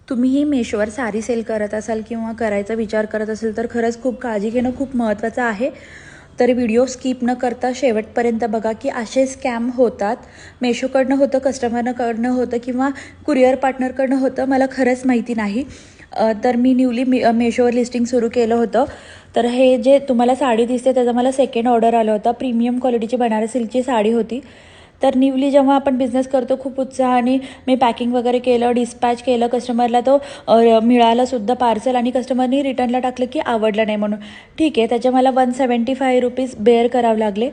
तुम्हीही मेशोवर साडी सेल करत असाल किंवा करायचा विचार करत असेल तर खरंच खूप काळजी घेणं खूप महत्त्वाचं आहे. तर व्हिडिओ स्किप न करता शेवटपर्यंत बघा की असे स्कॅम होतात. मेशोकडनं होतं, कस्टमरकडनं होतं किंवा कुरिअर पार्टनरकडनं होतं, मला खरंच माहिती नाही. तर मी न्यूली मेशोवर लिस्टिंग सुरू केलं होतं. तर हे जे तुम्हाला साडी दिसते त्याचा मला सेकंड ऑर्डर आला होता. प्रीमियम क्वालिटीची बनारस सिल्कची साडी होती. तर न्यूली जेव्हा आपण बिझनेस करतो खूप उत्साहाने मी पॅकिंग वगैरे केलं, डिस्पॅच केलं, कस्टमरला तो मिळालासुद्धा पार्सल आणि कस्टमरनी रिटर्नला टाकलं की आवडलं नाही म्हणून. ठीक आहे, त्याचे मला ₹175 बेअर करावं लागले.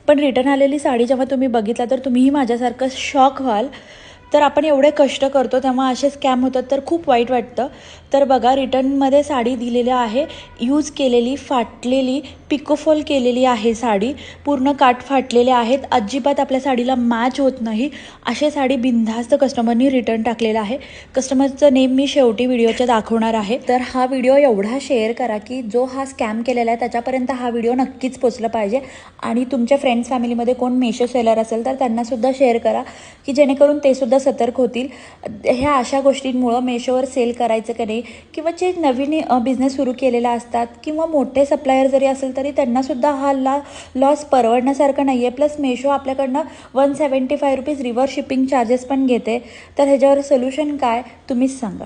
पण रिटर्न आलेली साडी जेव्हा तुम्ही बघितला तर तुम्हीही माझ्यासारखं शॉक व्हाल. तर आपण एवढे कष्ट करतो तेव्हा असे स्कॅम होतात तर खूप वाईट वाटतं. तर बघा, रिटर्नमध्ये साडी दिलेली आहे, यूज केलेली, फाटलेली, पिकोफॉल केलेली आहे साडी, पूर्ण काठ फाटलेले आहेत, अजिबात आपल्या साडीला मॅच होत नाही. अशी साडी बिनधास्त कस्टमरनी रिटर्न टाकलेलं आहे. कस्टमरचं नेम मी शेवटी व्हिडिओच्या दाखवणार आहे. तर हा व्हिडिओ एवढा शेअर करा की जो हा स्कॅम केलेला आहे त्याच्यापर्यंत हा व्हिडिओ नक्कीच पोचला पाहिजे. आणि तुमच्या फ्रेंड्स फॅमिलीमध्ये कोण मेशो सेलर असेल तर त्यांनासुद्धा शेअर करा की जेणेकरून ते सुद्धा सतर्क होतील. ह्या अशा गोष्टींमुळं मेशोवर सेल करायचं की नाही, किंवा जे नवीन बिझनेस सुरू केलेला असतात किंवा मोठे सप्लायर जरी असेल तरी त्यांनासुद्धा हा लॉस परवडण्यासारखं नाही आहे. प्लस मेशो आपल्याकडनं ₹175 रिव्हर्स शिपिंग चार्जेस पण घेते. तर ह्याच्यावर सोल्युशन काय तुम्हीच सांगा.